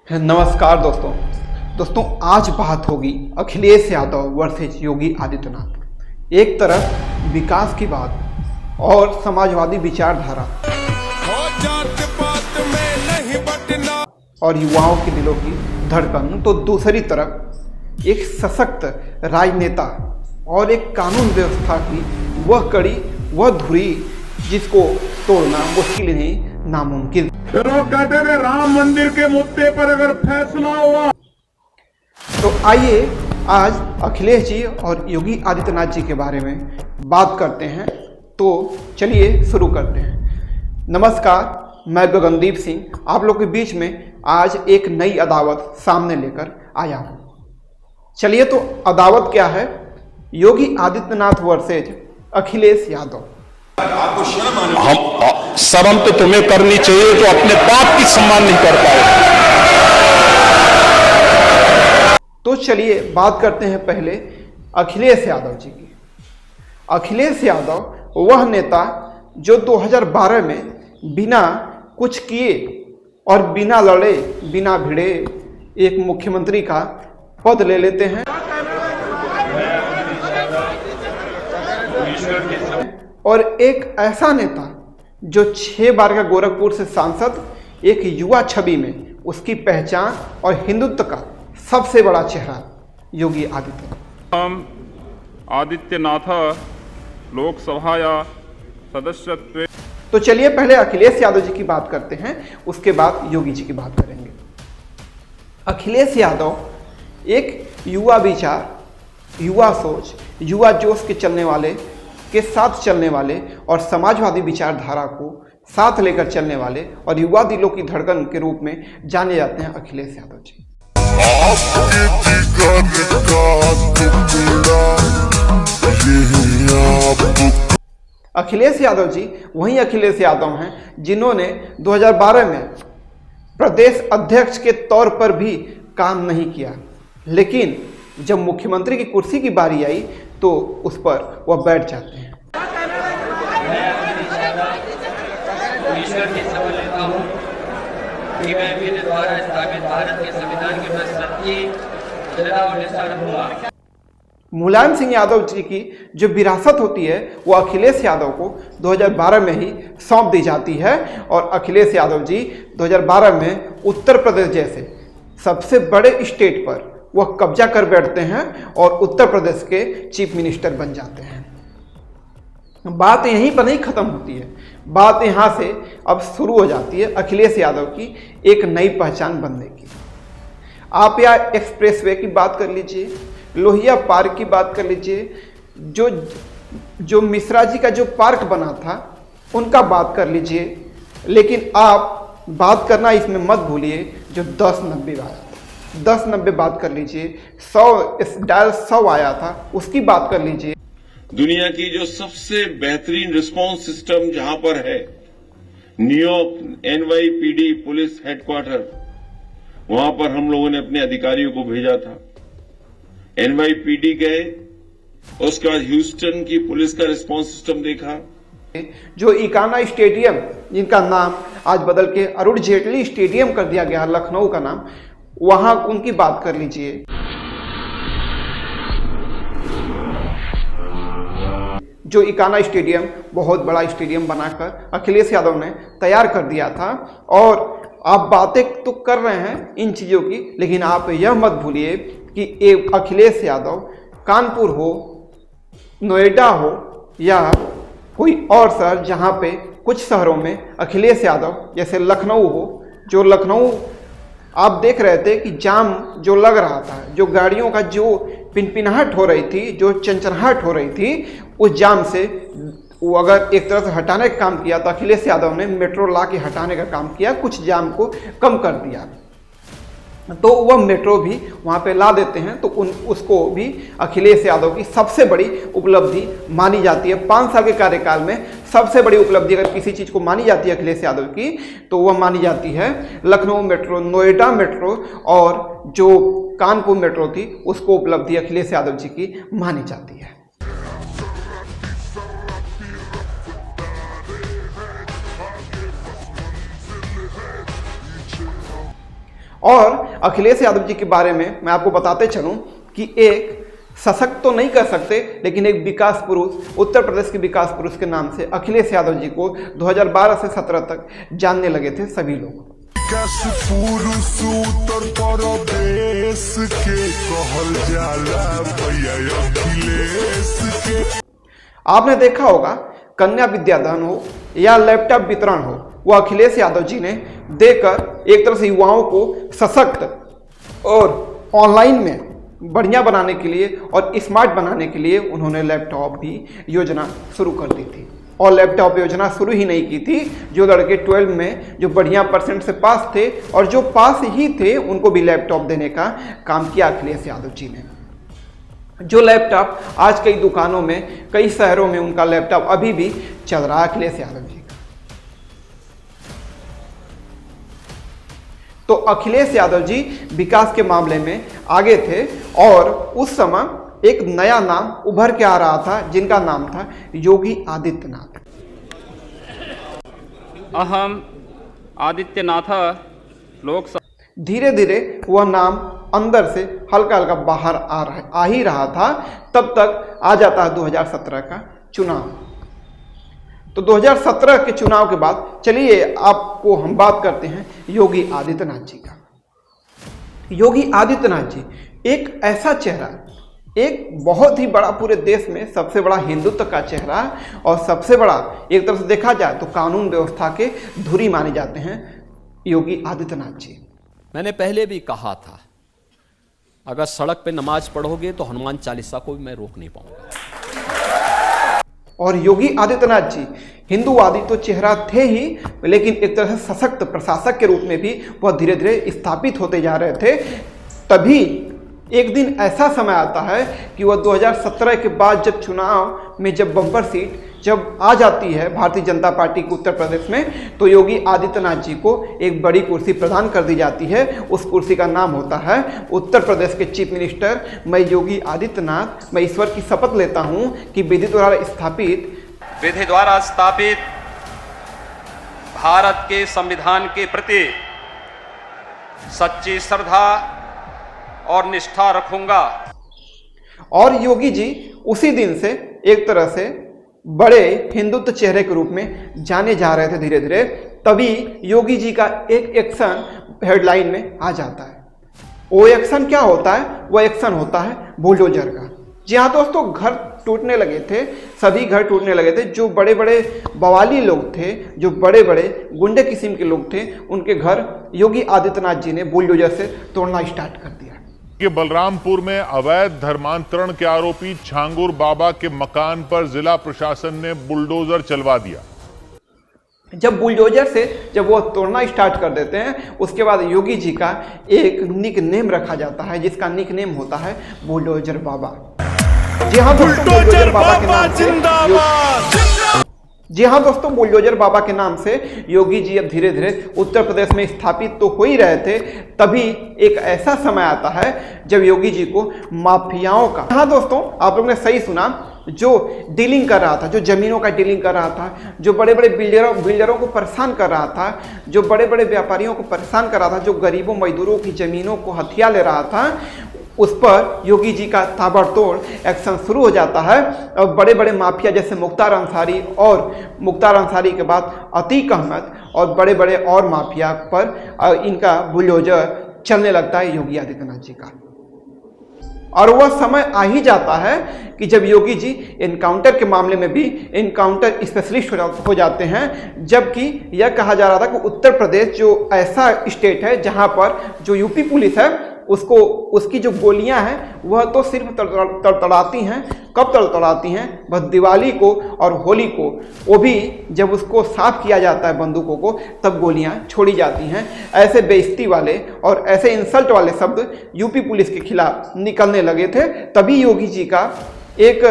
नमस्कार दोस्तों आज बात होगी अखिलेश यादव वर्सेस योगी आदित्यनाथ। एक तरफ विकास की बात और समाजवादी विचारधारा और युवाओं के दिलों की धड़कन, तो दूसरी तरफ एक सशक्त राजनेता और एक कानून व्यवस्था की वह कड़ी, वह धुरी जिसको तोड़ना मुश्किल नहीं नामुमकिन। कहते थे राम मंदिर के मुद्दे पर अगर फैसला हुआ तो आइए आज अखिलेश जी और योगी आदित्यनाथ जी के बारे में बात करते हैं। तो चलिए शुरू करते हैं। नमस्कार, मैं गगनदीप सिंह आप लोग के बीच में आज एक नई अदावत सामने लेकर आया हूँ। चलिए तो अदावत क्या है? योगी आदित्यनाथ वर्सेज अखिलेश यादव। आपको शर्म आने हम शर्म तो तुम्हें करनी चाहिए जो अपने बाप की सम्मान नहीं कर पाए। तो चलिए बात करते हैं पहले अखिलेश यादव जी की। अखिलेश यादव वह नेता जो 2012 में बिना कुछ किए और बिना लड़े बिना भिड़े एक मुख्यमंत्री का पद ले लेते हैं और एक ऐसा नेता जो 6 बार का गोरखपुर से सांसद, एक युवा छवि में उसकी पहचान और हिंदुत्व का सबसे बड़ा चेहरा योगी आदित्यनाथ। आदित्यनाथ लोकसभा सदस्यत्व। तो चलिए पहले अखिलेश यादव जी की बात करते हैं, उसके बाद योगी जी की बात करेंगे। अखिलेश यादव एक युवा विचार, युवा सोच, युवा जोश के चलने वाले के साथ चलने वाले और समाजवादी विचारधारा को साथ लेकर चलने वाले और युवा दिलों की धड़कन के रूप में जाने जाते हैं अखिलेश यादव जी। अखिलेश यादव जी वही अखिलेश यादव हैं जिन्होंने 2012 में प्रदेश अध्यक्ष के तौर पर भी काम नहीं किया, लेकिन जब मुख्यमंत्री की कुर्सी की बारी आई तो उस पर वह बैठ जाते हैं। ईश्वर की शपथ लेता हूं कि मैं मेरे द्वारा स्थापित भारत के संविधान के प्रति सच्ची श्रद्धा और निष्ठा रखूंगा। मुलायम सिंह यादव जी की जो विरासत होती है वो अखिलेश यादव को 2012 में ही सौंप दी जाती है और अखिलेश यादव जी 2012 में उत्तर प्रदेश जैसे सबसे बड़े स्टेट पर वह कब्जा कर बैठते हैं और उत्तर प्रदेश के चीफ मिनिस्टर बन जाते हैं। बात यहीं पर नहीं खत्म होती है, बात यहाँ से अब शुरू हो जाती है अखिलेश यादव की एक नई पहचान बनने की। आप या एक्सप्रेसवे की बात कर लीजिए, लोहिया पार्क की बात कर लीजिए, जो मिश्रा जी का जो पार्क बना था उनका बात कर लीजिए, लेकिन आप बात करना इसमें मत भूलिए जो 10-90 आया था। 10-90 बात कर लीजिए, 100 आया था उसकी बात कर लीजिए। दुनिया की जो सबसे बेहतरीन रिस्पांस सिस्टम जहां पर है, न्यूयॉर्क NYPD पुलिस हेडक्वार्टर, वहां पर हम लोगों ने अपने अधिकारियों को भेजा था। NYPD गए, उसके बाद ह्यूस्टन की पुलिस का रिस्पांस सिस्टम देखा। जो इकाना स्टेडियम जिनका नाम आज बदल के अरुण जेटली स्टेडियम कर दिया गया, लखनऊ का नाम, वहां उनकी बात कर लीजिए। जो इकाना स्टेडियम बहुत बड़ा स्टेडियम बनाकर अखिलेश यादव ने तैयार कर दिया था। और आप बातें तो कर रहे हैं इन चीज़ों की, लेकिन आप यह मत भूलिए कि एक अखिलेश यादव कानपुर हो, नोएडा हो या कोई और शहर, जहां पे कुछ शहरों में अखिलेश यादव जैसे लखनऊ हो, जो लखनऊ आप देख रहे थे कि जाम जो लग रहा था, जो गाड़ियों का जो पिनपिनाहट हो रही थी, जो चंचनाहट हो रही थी, उस जाम से वो अगर एक तरह से हटाने का काम किया तो अखिलेश यादव ने मेट्रो ला के हटाने का काम किया, कुछ जाम को कम कर दिया। तो वह मेट्रो भी वहाँ पे ला देते हैं, तो उसको भी अखिलेश यादव की सबसे बड़ी उपलब्धि मानी जाती है। 5 साल के कार्यकाल में सबसे बड़ी उपलब्धि अगर किसी चीज़ को मानी जाती है अखिलेश यादव की, तो वह मानी जाती है लखनऊ मेट्रो, नोएडा मेट्रो और जो कानपुर मेट्रो थी, उसको उपलब्धि अखिलेश यादव जी की मानी जाती है। और अखिलेश यादव जी के बारे में मैं आपको बताते चलूं कि एक सशक्त तो नहीं कर सकते, लेकिन एक विकास पुरुष, उत्तर प्रदेश के विकास पुरुष के नाम से अखिलेश यादव जी को 2012 से 17 तक जानने लगे थे सभी लोग। विकास पुरुष उत्तर प्रदेश के कहल जाला भैया अखिलेश के। आपने देखा होगा कन्या विद्यादान हो या लैपटॉप वितरण हो, वो अखिलेश यादव जी ने देकर एक तरह से युवाओं को सशक्त और ऑनलाइन में बढ़िया बनाने के लिए और स्मार्ट बनाने के लिए उन्होंने लैपटॉप भी योजना शुरू कर दी थी। और लैपटॉप योजना शुरू ही नहीं की थी, जो लड़के 12 में जो बढ़िया परसेंट से पास थे और जो पास ही थे उनको भी लैपटॉप देने का काम किया अखिलेश यादव जी ने। जो लैपटॉप आज कई दुकानों में, कई शहरों में उनका लैपटॉप अभी भी चल रहा है अखिलेश यादव जी का। तो अखिलेश यादव जी विकास के मामले में आगे थे और उस समय एक नया नाम उभर के आ रहा था जिनका नाम था योगी आदित्यनाथ। अहम आदित्यनाथ लोकसभा। धीरे धीरे वह नाम अंदर से हल्का हल्का बाहर आ ही रहा था। तब तक आ जाता है 2017 का चुनाव। तो 2017 के चुनाव के बाद चलिए आपको हम बात करते हैं योगी आदित्यनाथ जी का। योगी आदित्यनाथ जी एक ऐसा चेहरा, एक बहुत ही बड़ा, पूरे देश में सबसे बड़ा हिंदुत्व का चेहरा और सबसे बड़ा एक तरह से देखा जाए तो कानून व्यवस्था के धुरी माने जाते हैं योगी आदित्यनाथ जी। मैंने पहले भी कहा था, अगर सड़क पे नमाज पढ़ोगे तो हनुमान चालीसा को भी मैं रोक नहीं पाऊंगा। और योगी आदित्यनाथ जी हिंदूवादी तो चेहरा थे ही, लेकिन एक तरह से सशक्त प्रशासक के रूप में भी वह धीरे धीरे स्थापित होते जा रहे थे। तभी एक दिन ऐसा समय आता है कि वह 2017 के बाद जब चुनाव में जब बम्पर सीट जब आ जाती है भारतीय जनता पार्टी को उत्तर प्रदेश में, तो योगी आदित्यनाथ जी को एक बड़ी कुर्सी प्रदान कर दी जाती है। उस कुर्सी का नाम होता है उत्तर प्रदेश के चीफ मिनिस्टर। मैं योगी आदित्यनाथ, मैं ईश्वर की शपथ लेता हूं कि विधि द्वारा स्थापित भारत के संविधान के प्रति सच्ची श्रद्धा और निष्ठा रखूंगा। और योगी जी उसी दिन से एक तरह से बड़े हिंदुत्व चेहरे के रूप में जाने जा रहे थे धीरे धीरे। तभी योगी जी का एक एक्शन हेडलाइन में आ जाता है। वो एक्शन क्या होता है? वो एक्शन होता है बुलडोजर का। जी हाँ दोस्तों, घर टूटने लगे थे, सभी घर टूटने लगे थे। जो बड़े बड़े बवाली लोग थे, जो बड़े बड़े गुंडे किस्म के लोग थे, उनके घर योगी आदित्यनाथ जी ने बुलडोजर से तोड़ना स्टार्ट कर दिया। कि बलरामपुर में अवैध धर्मांतरण के आरोपी छांगुर बाबा के मकान पर जिला प्रशासन ने बुलडोजर चलवा दिया। जब बुलडोजर से जब वो तोड़ना स्टार्ट कर देते हैं, उसके बाद योगी जी का एक निक नेम रखा जाता है, जिसका निक नेम होता है बुलडोजर बाबा। जी हाँ दोस्तों, बुलडोजर बाबा के नाम से जी हाँ दोस्तों, बुलडोजर बाबा के नाम से योगी जी अब धीरे धीरे उत्तर प्रदेश में स्थापित तो हो ही रहे थे। तभी एक ऐसा समय आता है जब योगी जी को माफियाओं का, हाँ दोस्तों आप लोगों ने सही सुना, जो डीलिंग कर रहा था, जो जमीनों का डीलिंग कर रहा था, जो बड़े बड़े बिल्डरों को परेशान कर रहा था, जो बड़े बड़े व्यापारियों को परेशान कर रहा था, जो गरीबों मजदूरों की जमीनों को हथिया ले रहा था, उस पर योगी जी का ताबड़तोड़ एक्शन शुरू हो जाता है। और बड़े बड़े माफिया जैसे मुख्तार अंसारी, और मुख्तार अंसारी के बाद अतीक अहमद और बड़े बड़े और माफिया पर इनका बुलडोजर चलने लगता है योगी आदित्यनाथ जी का। और वह समय आ ही जाता है कि जब योगी जी एनकाउंटर के मामले में भी एनकाउंटर स्पेशलिस्ट हो जाते हैं। जबकि यह कहा जा रहा था कि उत्तर प्रदेश जो ऐसा स्टेट है जहां पर जो यूपी पुलिस है उसको, उसकी जो गोलियां हैं वह तो सिर्फ तड़तड़ाती हैं। कब तड़तड़ाती हैं? बस दिवाली को और होली को, वो भी जब उसको साफ किया जाता है बंदूकों को, तब गोलियां छोड़ी जाती हैं। ऐसे बेइज्जती वाले और ऐसे इंसल्ट वाले शब्द यूपी पुलिस के खिलाफ निकलने लगे थे। तभी योगी जी का एक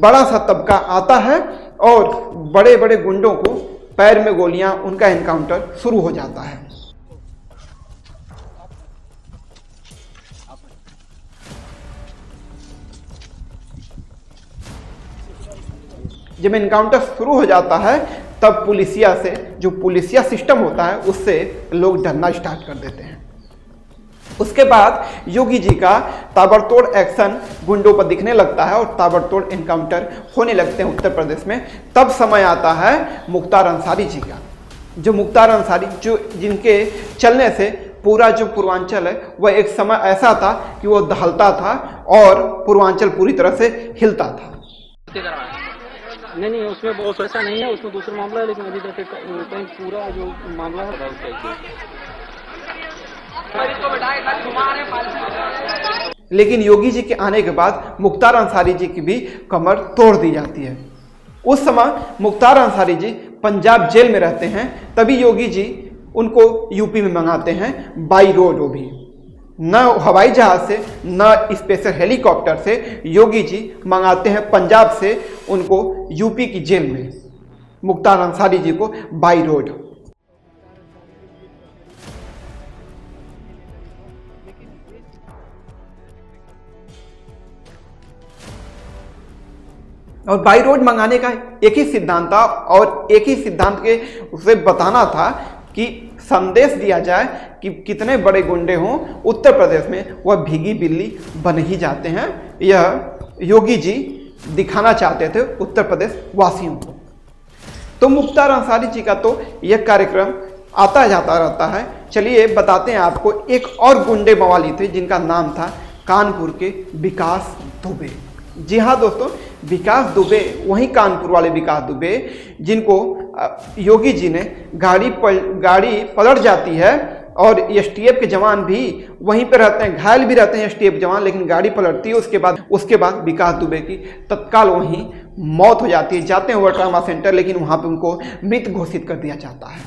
बड़ा सा तबका आता है और बड़े बड़े गुंडों को पैर में गोलियां, उनका एनकाउंटर शुरू हो जाता है। जब एनकाउंटर शुरू हो जाता है तब पुलिसिया से, जो पुलिसिया सिस्टम होता है, उससे लोग डरना स्टार्ट कर देते हैं। उसके बाद योगी जी का ताबड़तोड़ एक्शन गुंडों पर दिखने लगता है और ताबड़तोड़ एनकाउंटर होने लगते हैं उत्तर प्रदेश में। तब समय आता है मुख्तार अंसारी जी का। जो मुख्तार अंसारी जिनके चलने से पूरा जो पूर्वांचल है वह एक समय ऐसा था कि वो दहलता था और पूर्वांचल पूरी तरह से हिलता था। नहीं उसमें बहुत ऐसा नहीं है, उसमें दूसरा मामला है, लेकिन अभी तक कहीं पूरा जो मामला है लेकिन योगी जी के आने के बाद मुख्तार अंसारी जी की भी कमर तोड़ दी जाती है। उस समय मुख्तार अंसारी जी पंजाब जेल में रहते हैं, तभी योगी जी उनको यूपी में मंगाते हैं बाई रोड। वो भी न हवाई जहाज से न स्पेशल हेलीकॉप्टर से योगी जी मंगाते हैं पंजाब से उनको यूपी की जेल में, मुख्तार अंसारी जी को बाई रोड। और बाई रोड मंगाने का एक ही सिद्धांत था और एक ही सिद्धांत के उसे बताना था कि संदेश दिया जाए कि कितने बड़े गुंडे हों उत्तर प्रदेश में वह भीगी बिल्ली बन ही जाते हैं। यह योगी जी दिखाना चाहते थे उत्तर प्रदेश वासियों को। तो मुख्तार अंसारी जी का तो यह कार्यक्रम आता जाता रहता है। चलिए बताते हैं आपको, एक और गुंडे मवाली थे जिनका नाम था कानपुर के विकास दुबे। जी हाँ दोस्तों, विकास दुबे, वही कानपुर वाले विकास दुबे जिनको योगी जी ने गाड़ी पलट जाती है और एसटीएफ के जवान भी वहीं पे रहते हैं, घायल भी रहते हैं एसटीएफ जवान, लेकिन गाड़ी पलटती है। उसके बाद विकास दुबे की तत्काल वहीं मौत हो जाती है। जाते हैं वो ट्रामा सेंटर, लेकिन वहाँ पे उनको मृत घोषित कर दिया जाता है।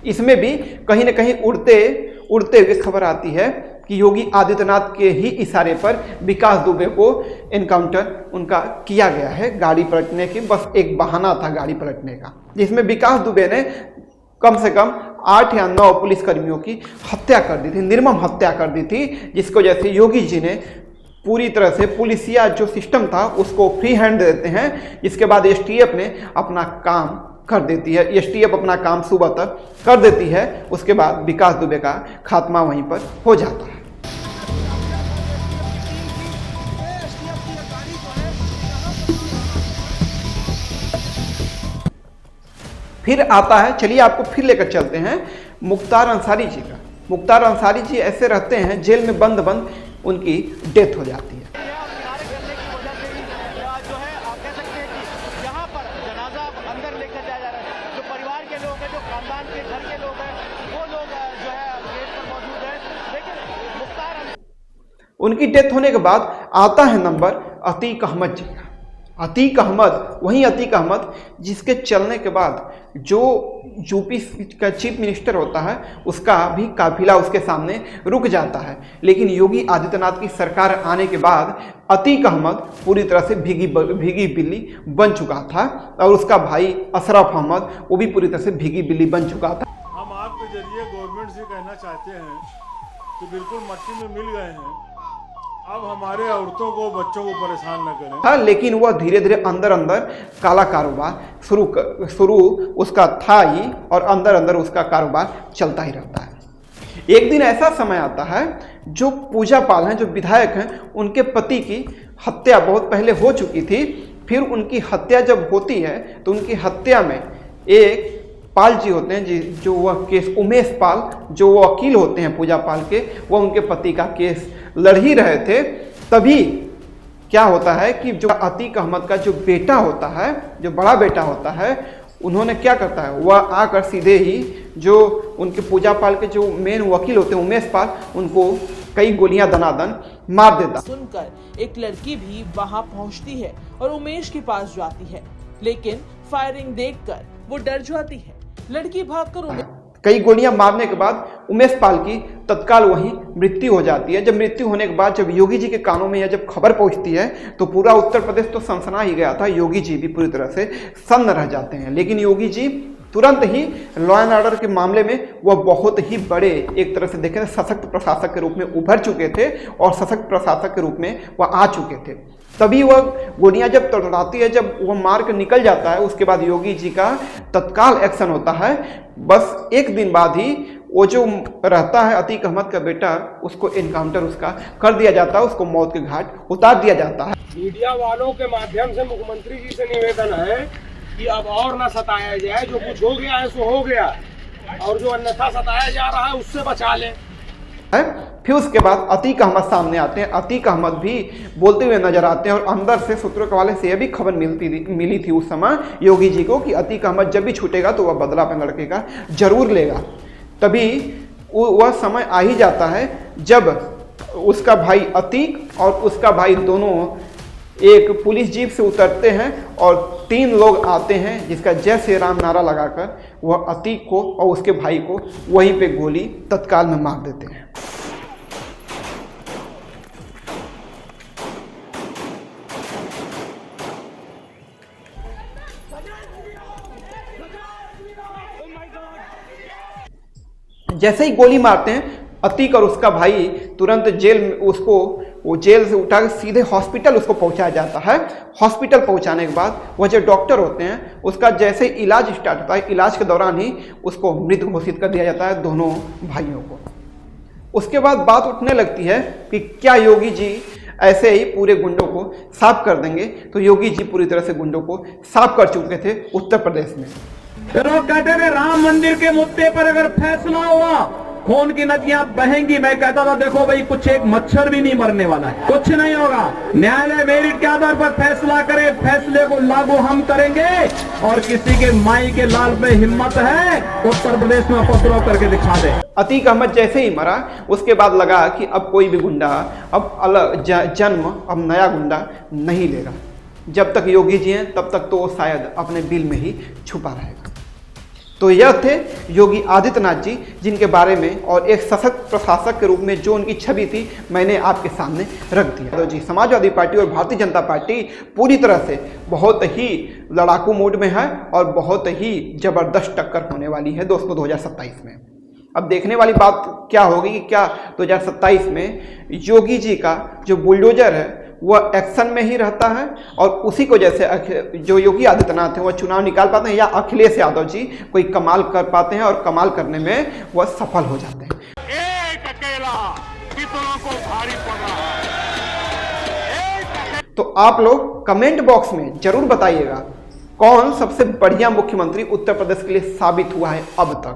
इसमें भी कहीं न कहीं उड़ते हुए खबर आती है कि योगी आदित्यनाथ के ही इशारे पर विकास दुबे को एनकाउंटर उनका किया गया है। गाड़ी पलटने की बस एक बहाना था गाड़ी पलटने का, जिसमें विकास दुबे ने कम से कम 8 या 9 पुलिसकर्मियों की हत्या कर दी थी, निर्मम हत्या कर दी थी, जिसको जैसे योगी जी ने पूरी तरह से पुलिसिया जो सिस्टम था उसको फ्री हैंड देते हैं। जिसके बाद एसटीएफ ने अपना काम कर देती है, एसटीएफ अपना काम सुबह तक कर देती है। उसके बाद विकास दुबे का खात्मा वहीं पर हो जाता है। फिर आता है, चलिए आपको फिर लेकर चलते हैं मुख्तार अंसारी जी का। मुख्तार अंसारी जी ऐसे रहते हैं जेल में बंद उनकी डेथ हो जाती है। उनकी डेथ होने के बाद आता है नंबर अतीक अहमद जी का। अतीक अहमद, वही अतीक अहमद जिसके चलने के बाद जो यूपी का चीफ मिनिस्टर होता है उसका भी काफिला उसके सामने रुक जाता है। लेकिन योगी आदित्यनाथ की सरकार आने के बाद अतीक अहमद पूरी तरह से भीगी बिल्ली बन चुका था और उसका भाई अशरफ अहमद वो भी पूरी तरह से भीगी बिल्ली बन चुका था। हम आपके जरिए गवर्नमेंट से कहना चाहते हैं कि बिल्कुल मट्टी में मिल गए हैं, अब हमारे औरतों को बच्चों को परेशान न करें। हाँ, लेकिन वह धीरे धीरे अंदर काला कारोबार शुरू उसका था ही और अंदर उसका कारोबार चलता ही रहता है। एक दिन ऐसा समय आता है जो पूजा पाल हैं, जो विधायक हैं, उनके पति की हत्या बहुत पहले हो चुकी थी। फिर उनकी हत्या जब होती है तो उनकी हत्या में एक पाल जी होते हैं जो वह केस, उमेश पाल जो वो वकील होते हैं पूजा पाल के, वह उनके पति का केस लड़ ही रहे थे। तभी क्या होता है कि जो अतीक अहमद का जो बेटा होता है, जो बड़ा बेटा होता है, उन्होंने क्या करता है, वह आकर सीधे ही जो उनके पूजा पाल के जो मेन वकील होते हैं उमेश पाल, उनको कई गोलियां दनादन मार देता। सुनकर एक लड़की भी वहां पहुंचती है और उमेश के पास जाती है, लेकिन फायरिंग देखकर वो डर जाती है। लड़की भागकर कई गोलियां मारने के बाद उमेश पाल की तत्काल वहीं मृत्यु हो जाती है। जब मृत्यु होने के बाद जब योगी जी के कानों में यह जब खबर पहुंचती है तो पूरा उत्तर प्रदेश तो सनसना ही गया था। योगी जी भी पूरी तरह से सन्न रह जाते हैं। लेकिन योगी जी तुरंत ही लॉ एंड ऑर्डर के मामले में वह बहुत ही बड़े, एक तरह से देखें सशक्त प्रशासक के रूप में उभर चुके थे और सशक्त प्रशासक के रूप में वह आ चुके थे। तभी वह गोलियां जब तड़तड़ाती है, जब वह मार कर निकल जाता है, उसके बाद योगी जी का तत्काल एक्शन होता है। बस एक दिन बाद ही वो जो रहता है अतीक अहमद का बेटा, उसको एनकाउंटर उसका कर दिया जाता है, उसको मौत के घाट उतार दिया जाता है। मीडिया वालों के माध्यम से मुख्यमंत्री जी से निवेदन है कि अब और ना सताया जाए, जो कुछ हो गया है सो हो गया, और जो अन्यथा सताया जा रहा है उससे बचा लें। फिर उसके बाद अतीक अहमद सामने आते हैं। अतीक अहमद भी बोलते हुए नजर आते हैं और अंदर से सूत्रों के वाले से यह भी खबर मिली थी उस समय योगी जी को कि अतीक अहमद जब भी छूटेगा तो वह बदला अपने लड़के का जरूर लेगा। तभी वह समय आ ही जाता है जब उसका भाई अतीक और उसका भाई दोनों एक पुलिस जीप से उतरते हैं और 3 लोग आते हैं, जिसका जय श्री राम नारा लगाकर वह अतीक को और उसके भाई को वहीं पे गोली तत्काल में मार देते हैं। जैसे ही गोली मारते हैं, अतीक और उसका भाई तुरंत जेल में वो जेल से उठा के सीधे हॉस्पिटल उसको पहुंचाया जाता है। हॉस्पिटल पहुंचाने के बाद वह जो डॉक्टर होते हैं उसका जैसे इलाज स्टार्ट होता है, इलाज के दौरान ही उसको मृत घोषित कर दिया जाता है दोनों भाइयों को। उसके बाद बात उठने लगती है कि क्या योगी जी ऐसे ही पूरे गुंडों को साफ कर देंगे। तो योगी जी पूरी तरह से गुंडों को साफ कर चुके थे उत्तर प्रदेश में। फिर वो कहते थे राम मंदिर के मुद्दे पर अगर फैसला हुआ खून की नदियां बहेंगी। मैं कहता था देखो भाई, कुछ एक मच्छर भी नहीं मरने वाला है, कुछ नहीं होगा। न्यायालय मेरिट के आधार पर फैसला करे, फैसले को लागू हम करेंगे। और किसी के माई के लाल पे हिम्मत है उत्तर प्रदेश में उपद्रव करके दिखा दे। अतीक अहमद जैसे ही मरा उसके बाद लगा कि अब कोई भी गुंडा अब अलग जन्म अब नया गुंडा नहीं लेगा। जब तक योगी जी हैं तब तक तो वो शायद अपने बिल में ही छुपा रहेगा। तो यह थे योगी आदित्यनाथ जी, जिनके बारे में और एक सशक्त प्रशासक के रूप में जो उनकी छवि थी मैंने आपके सामने रख दिया। तो जी, समाजवादी पार्टी और भारतीय जनता पार्टी पूरी तरह से बहुत ही लड़ाकू मूड में है और बहुत ही जबरदस्त टक्कर होने वाली है दोस्तों 2027 में। अब देखने वाली बात क्या होगी कि क्या 2027 में योगी जी का जो बुलडोजर है वह एक्शन में ही रहता है और उसी को जैसे जो योगी आदित्यनाथ हैं वह चुनाव निकाल पाते हैं, या अखिलेश यादव जी कोई कमाल कर पाते हैं और कमाल करने में वह सफल हो जाते हैं। एक अकेला कितनों को भारी पड़ रहा है। तो आप लोग कमेंट बॉक्स में जरूर बताइएगा कौन सबसे बढ़िया मुख्यमंत्री उत्तर प्रदेश के लिए साबित हुआ है अब तक।